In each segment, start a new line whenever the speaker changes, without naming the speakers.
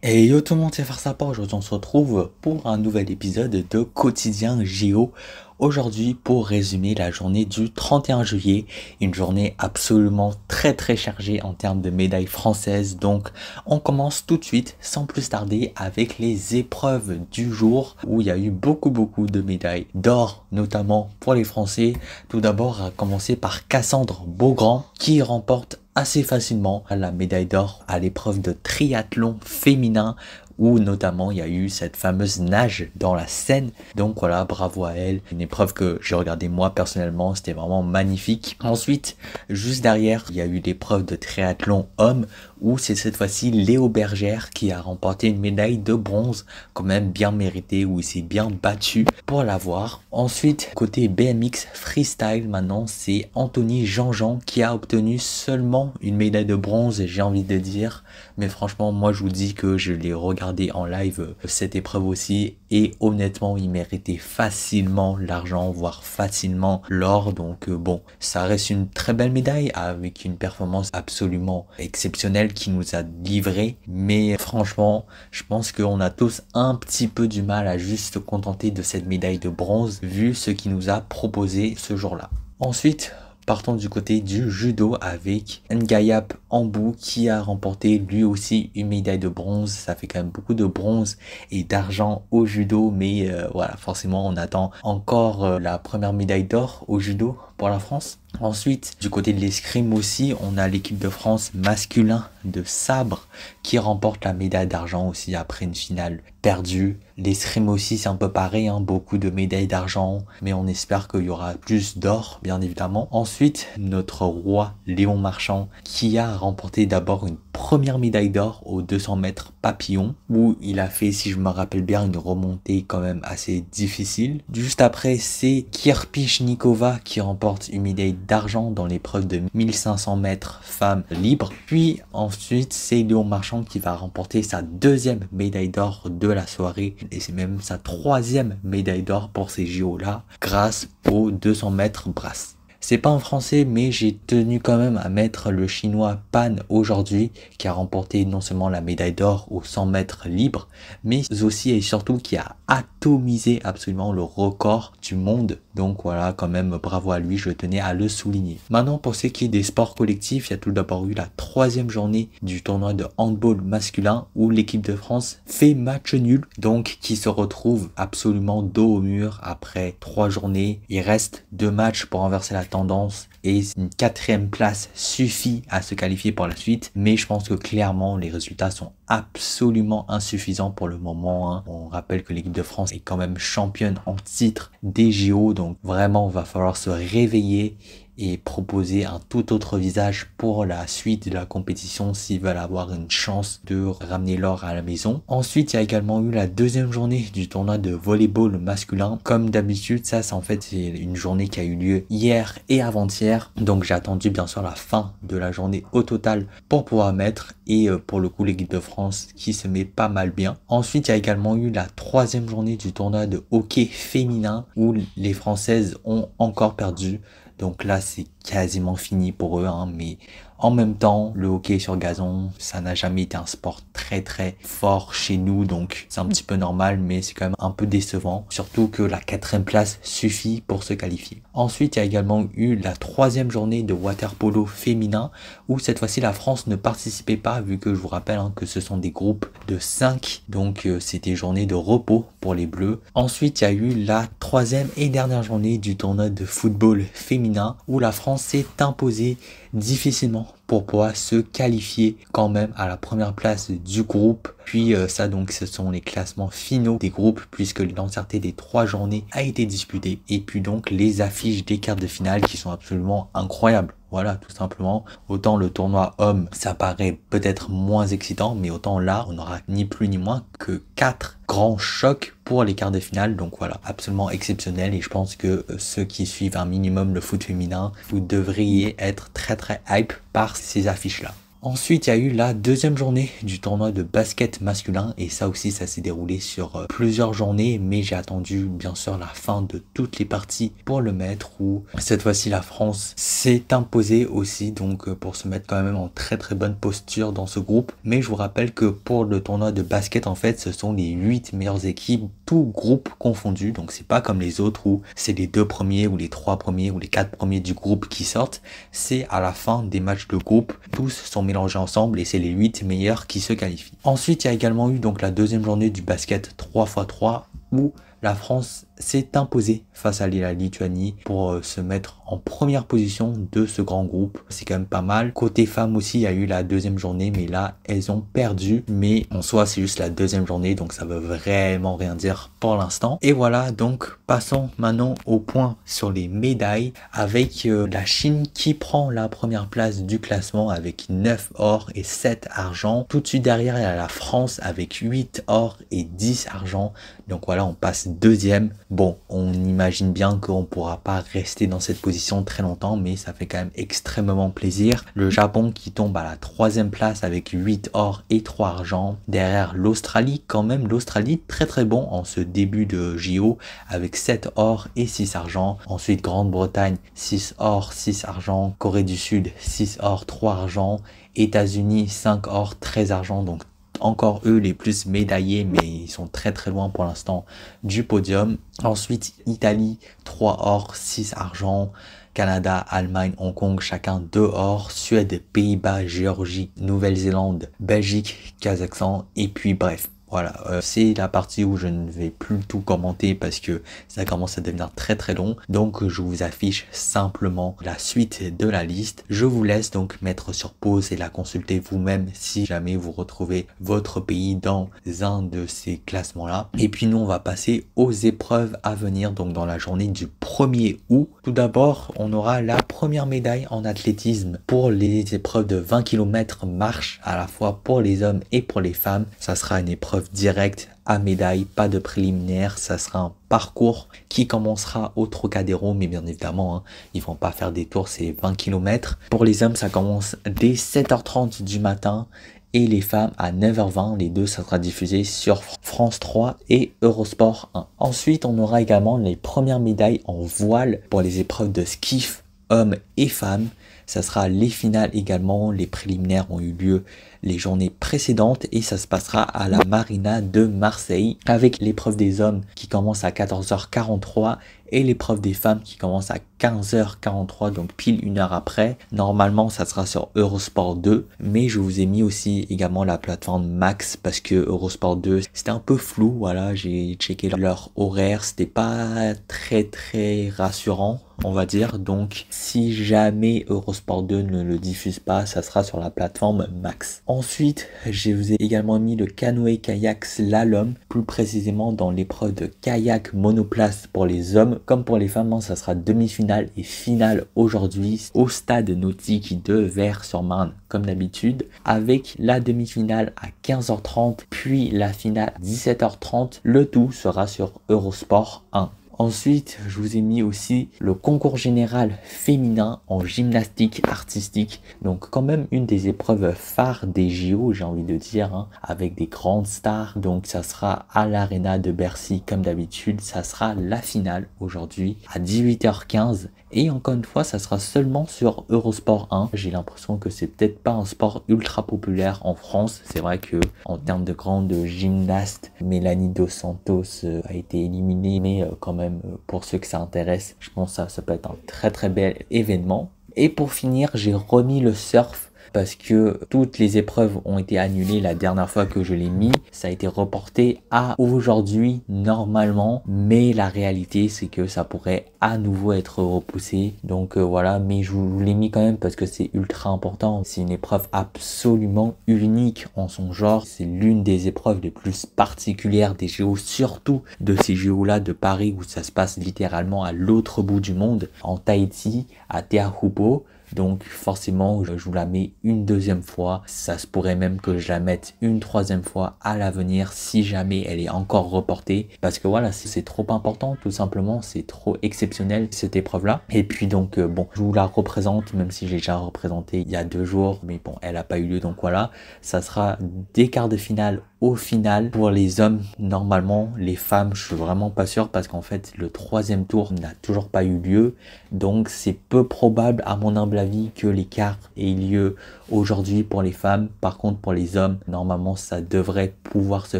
Et yo tout le monde, c'est Farsapa. Aujourd'hui on se retrouve pour un nouvel épisode de Quotidien JO. Aujourd'hui pour résumer la journée du 31 juillet, une journée absolument très chargée en termes de médailles françaises. Donc on commence tout de suite sans plus tarder avec les épreuves du jour où il y a eu beaucoup de médailles d'or, notamment pour les Français. Tout d'abord à commencer par Cassandre Beaugrand qui remporte assez facilement la médaille d'or à l'épreuve de triathlon féminin où notamment il y a eu cette fameuse nage dans la Seine. Donc voilà, bravo à elle. Une épreuve que j'ai regardée moi personnellement, c'était vraiment magnifique. Ensuite, juste derrière, il y a eu l'épreuve de triathlon homme où c'est cette fois-ci Léo Bergère qui a remporté une médaille de bronze, quand même bien méritée, où il s'est bien battu pour l'avoir. Ensuite, côté BMX freestyle, maintenant c'est Anthony Jean-Jean qui a obtenu seulement une médaille de bronze, j'ai envie de dire. Mais franchement, moi je vous dis que je l'ai regardé en live cette épreuve aussi et honnêtement, il méritait facilement l'argent, voire facilement l'or. Donc bon, ça reste une très belle médaille avec une performance absolument exceptionnelle qui nous a livré. Mais franchement, je pense qu'on a tous un petit peu du mal à juste se contenter de cette médaille de bronze vu ce qu'il nous a proposé ce jour-là. Ensuite, partons du côté du judo avec Ngayap Ambou qui a remporté lui aussi une médaille de bronze. Ça fait quand même beaucoup de bronze et d'argent au judo, mais voilà, forcément on attend encore la première médaille d'or au judo pour la France. Ensuite, du côté de l'escrime aussi, on a l'équipe de France masculin de sabre qui remporte la médaille d'argent aussi après une finale perdue. L'escrime aussi, c'est un peu pareil, hein, beaucoup de médailles d'argent, mais on espère qu'il y aura plus d'or, bien évidemment. Ensuite, notre roi Léon Marchand qui a remporté d'abord une première médaille d'or aux 200 mètres papillon, où il a fait, si je me rappelle bien, une remontée quand même assez difficile. Juste après, c'est Kirpichnikova qui remporte une médaille d'argent dans l'épreuve de 1500 mètres femmes libres. Puis ensuite, c'est Léon Marchand qui va remporter sa deuxième médaille d'or de la soirée, et c'est même sa troisième médaille d'or pour ces JO-là, grâce aux 200 mètres brasse. C'est pas en français, mais j'ai tenu quand même à mettre le chinois Pan aujourd'hui, qui a remporté non seulement la médaille d'or aux 100 mètres libres, mais aussi et surtout qui a atomisé absolument le record du monde. Donc voilà, quand même, bravo à lui, je tenais à le souligner. Maintenant, pour ce qui est des sports collectifs, il y a tout d'abord eu la troisième journée du tournoi de handball masculin où l'équipe de France fait match nul, donc qui se retrouve absolument dos au mur après 3 journées. Il reste 2 matchs pour renverser la tendance et une quatrième place suffit à se qualifier pour la suite, mais je pense que clairement les résultats sont absolument insuffisants pour le moment, hein. On rappelle que l'équipe de France est quand même championne en titre des JO, donc vraiment va falloir se réveiller et proposer un tout autre visage pour la suite de la compétition s'ils veulent avoir une chance de ramener l'or à la maison. Ensuite, il y a également eu la deuxième journée du tournoi de volleyball masculin. Comme d'habitude, ça c'est en fait c'est une journée qui a eu lieu hier et avant-hier. Donc j'ai attendu bien sûr la fin de la journée au total pour pouvoir mettre, et pour le coup l'équipe de France qui se met pas mal bien. Ensuite, il y a également eu la troisième journée du tournoi de hockey féminin où les Françaises ont encore perdu. Donc là, c'est quasiment fini pour eux, hein, mais en même temps, le hockey sur gazon, ça n'a jamais été un sport très fort chez nous, donc c'est un petit peu normal, mais c'est quand même un peu décevant, surtout que la quatrième place suffit pour se qualifier. Ensuite, il y a également eu la troisième journée de water-polo féminin, où cette fois-ci la France ne participait pas, vu que je vous rappelle hein, que ce sont des groupes de 5, donc c'était journée de repos pour les Bleus. Ensuite, il y a eu la troisième et dernière journée du tournoi de football féminin, où la France s'est imposée difficilement pour pouvoir se qualifier quand même à la première place du groupe. Puis ça donc ce sont les classements finaux des groupes puisque l'entièreté des 3 journées a été disputée. Et puis donc les affiches des quarts de finale qui sont absolument incroyables. Voilà, tout simplement. Autant le tournoi homme, ça paraît peut-être moins excitant, mais autant là, on aura ni plus ni moins que 4 grands chocs pour les quarts de finale. Donc voilà, absolument exceptionnel. Et je pense que ceux qui suivent un minimum le foot féminin, vous devriez être très hype par ces affiches-là. Ensuite, il y a eu la deuxième journée du tournoi de basket masculin et ça aussi, ça s'est déroulé sur plusieurs journées, mais j'ai attendu bien sûr la fin de toutes les parties pour le mettre où cette fois-ci la France s'est imposée aussi, donc pour se mettre quand même en très très bonne posture dans ce groupe. Mais je vous rappelle que pour le tournoi de basket, en fait, ce sont les 8 meilleures équipes, tout groupe confondu, donc c'est pas comme les autres où c'est les 2 premiers ou les 3 premiers ou les 4 premiers du groupe qui sortent, c'est à la fin des matchs de groupe, tous sont mélangés ensemble et c'est les 8 meilleurs qui se qualifient. Ensuite, il y a également eu donc la deuxième journée du basket 3x3 où la France s'est imposée face à la Lituanie pour se mettre en première position de ce grand groupe. C'est quand même pas mal. Côté femmes aussi, il y a eu la deuxième journée, mais là, elles ont perdu. Mais en soi, c'est juste la deuxième journée, donc ça veut vraiment rien dire pour l'instant. Et voilà, donc passons maintenant au point sur les médailles avec la Chine qui prend la première place du classement avec 9 or et 7 argent. Tout de suite derrière, il y a la France avec 8 or et 10 argent. Donc voilà, on passe deuxième. Bon, on imagine bien qu'on ne pourra pas rester dans cette position très longtemps, mais ça fait quand même extrêmement plaisir. Le Japon qui tombe à la troisième place avec 8 or et 3 argent. Derrière l'Australie, quand même, l'Australie très très bon en ce début de JO avec 7 or et 6 argent. Ensuite, Grande-Bretagne, 6 or, 6 argent. Corée du Sud, 6 or, 3 argent. États-Unis, 5 or, 13 argent. Donc encore eux les plus médaillés, mais ils sont très très loin pour l'instant du podium. Ensuite, Italie, 3 or, 6 argent. Canada, Allemagne, Hong Kong, chacun 2 or. Suède, Pays-Bas, Géorgie, Nouvelle-Zélande, Belgique, Kazakhstan. Et puis bref. Voilà, c'est la partie où je ne vais plus tout commenter parce que ça commence à devenir très très long. Donc je vous affiche simplement la suite de la liste. Je vous laisse donc mettre sur pause et la consulter vous-même si jamais vous retrouvez votre pays dans un de ces classements-là. Et puis nous, on va passer aux épreuves à venir, donc dans la journée du 1er août. Tout d'abord, on aura la première médaille en athlétisme pour les épreuves de 20 km marche, à la fois pour les hommes et pour les femmes. Ça sera une épreuve directe à médaille, pas de préliminaire, ça sera un parcours qui commencera au Trocadéro, mais bien évidemment, hein, ils vont pas faire des tours, c'est 20 km. Pour les hommes, ça commence dès 7h30 du matin et les femmes à 9h20, les deux, ça sera diffusé sur France 3 et Eurosport 1. Ensuite, on aura également les premières médailles en voile pour les épreuves de skiff, hommes et femmes. Ça sera les finales également, les préliminaires ont eu lieu les journées précédentes et ça se passera à la Marina de Marseille avec l'épreuve des hommes qui commence à 14h43 et l'épreuve des femmes qui commence à 15h43, donc pile une heure après. Normalement, ça sera sur Eurosport 2, mais je vous ai mis aussi également la plateforme Max parce que Eurosport 2, c'était un peu flou. Voilà, j'ai checké leur horaire, c'était pas très rassurant, on va dire. Donc, si jamais Eurosport 2 ne le diffuse pas, ça sera sur la plateforme Max. Ensuite, je vous ai également mis le canoë-kayak slalom, plus précisément dans l'épreuve de kayak monoplace pour les hommes comme pour les femmes. Ça sera demi-finale et finale aujourd'hui au stade nautique de Vers-sur-Marne, comme d'habitude, avec la demi-finale à 15h30, puis la finale à 17h30. Le tout sera sur Eurosport 1. Ensuite, je vous ai mis aussi le concours général féminin en gymnastique artistique. Donc quand même une des épreuves phares des JO, j'ai envie de dire, hein, avec des grandes stars. Donc ça sera à l'Arena de Bercy comme d'habitude. Ça sera la finale aujourd'hui à 18h15. Et encore une fois, ça sera seulement sur Eurosport 1. J'ai l'impression que c'est peut-être pas un sport ultra populaire en France. C'est vrai que en termes de grande gymnaste, Mélanie Dos Santos a été éliminée, mais quand même pour ceux que ça intéresse, je pense que ça peut être un très bel événement. Et pour finir, j'ai remis le surf parce que toutes les épreuves ont été annulées la dernière fois que je l'ai mis. Ça a été reporté à aujourd'hui normalement, mais la réalité c'est que ça pourrait à nouveau être repoussé. Donc voilà, mais je vous l'ai mis quand même parce que c'est ultra important. C'est une épreuve absolument unique en son genre. C'est l'une des épreuves les plus particulières des JO, surtout de ces JO là de Paris où ça se passe littéralement à l'autre bout du monde, en Tahiti, à Teahupo. Donc forcément, je vous la mets une deuxième fois. Ça se pourrait même que je la mette une troisième fois à l'avenir si jamais elle est encore reportée. Parce que voilà, c'est trop important, tout simplement. C'est trop exceptionnel cette épreuve-là. Et puis donc, bon, je vous la représente, même si j'ai déjà représenté il y a 2 jours. Mais bon, elle n'a pas eu lieu, donc voilà. Ça sera des quarts de finale au final pour les hommes. Normalement, les femmes, je suis vraiment pas sûr parce qu'en fait, le troisième tour n'a toujours pas eu lieu. Donc, c'est peu probable, à mon humble avis, que l'écart ait lieu aujourd'hui pour les femmes. Par contre, pour les hommes, normalement, ça devrait pouvoir se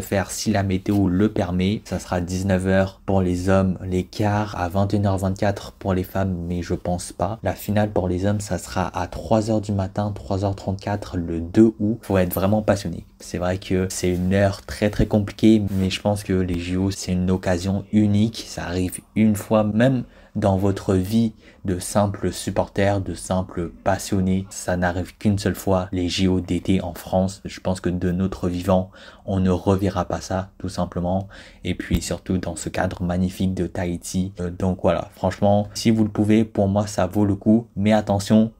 faire si la météo le permet. Ça sera 19h pour les hommes, l'écart à 21h24 pour les femmes, mais je pense pas. La finale pour les hommes, ça sera à 3h du matin, 3h34 le 2 août. Faut être vraiment passionné. C'est vrai que c'est une heure très compliquée, mais je pense que les JO, c'est une occasion unique. Ça arrive une fois, même dans votre vie de simple supporter, de simple passionné. Ça n'arrive qu'une seule fois, les JO d'été en France. Je pense que de notre vivant, on ne reverra pas ça, tout simplement. Et puis surtout dans ce cadre magnifique de Tahiti. Donc voilà, franchement, si vous le pouvez, pour moi, ça vaut le coup. Mais attention,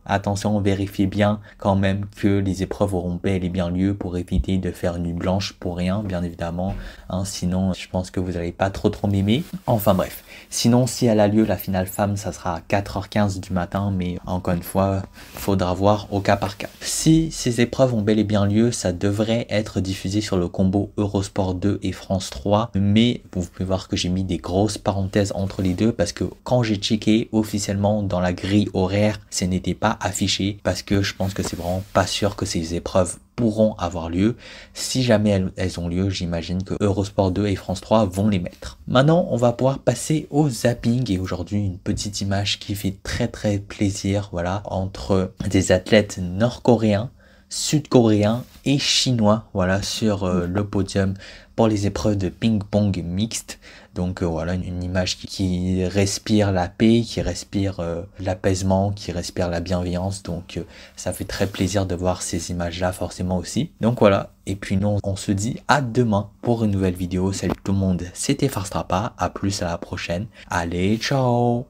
vérifiez bien quand même que les épreuves auront bel et bien lieu pour éviter de faire une nuit blanche pour rien, bien évidemment. Hein, sinon, je pense que vous n'allez pas trop m'aimer. Enfin bref. Sinon, si elle a lieu, la finale femme, ça sera à 4h15 du matin, mais encore une fois, faudra voir au cas par cas. Si ces épreuves ont bel et bien lieu, ça devrait être diffusé sur le combo Eurosport 2 et France 3, mais vous pouvez voir que j'ai mis des grosses parenthèses entre les deux parce que quand j'ai checké officiellement dans la grille horaire, ce n'était pas affiché parce que je pense que c'est vraiment pas sûr que ces épreuves pourront avoir lieu. Si jamais elles ont lieu, j'imagine que Eurosport 2 et France 3 vont les mettre. Maintenant, on va pouvoir passer au zapping et aujourd'hui une petite image qui fait très plaisir, voilà, entre des athlètes nord-coréens, sud-coréens et chinois, voilà, sur le podium pour les épreuves de ping-pong mixte. Donc voilà, une image qui respire la paix, qui respire l'apaisement, qui respire la bienveillance. Donc ça fait très plaisir de voir ces images-là forcément aussi. Donc voilà, et puis nous on se dit à demain pour une nouvelle vidéo. Salut tout le monde, c'était Farstrapa, à plus à la prochaine. Allez, ciao!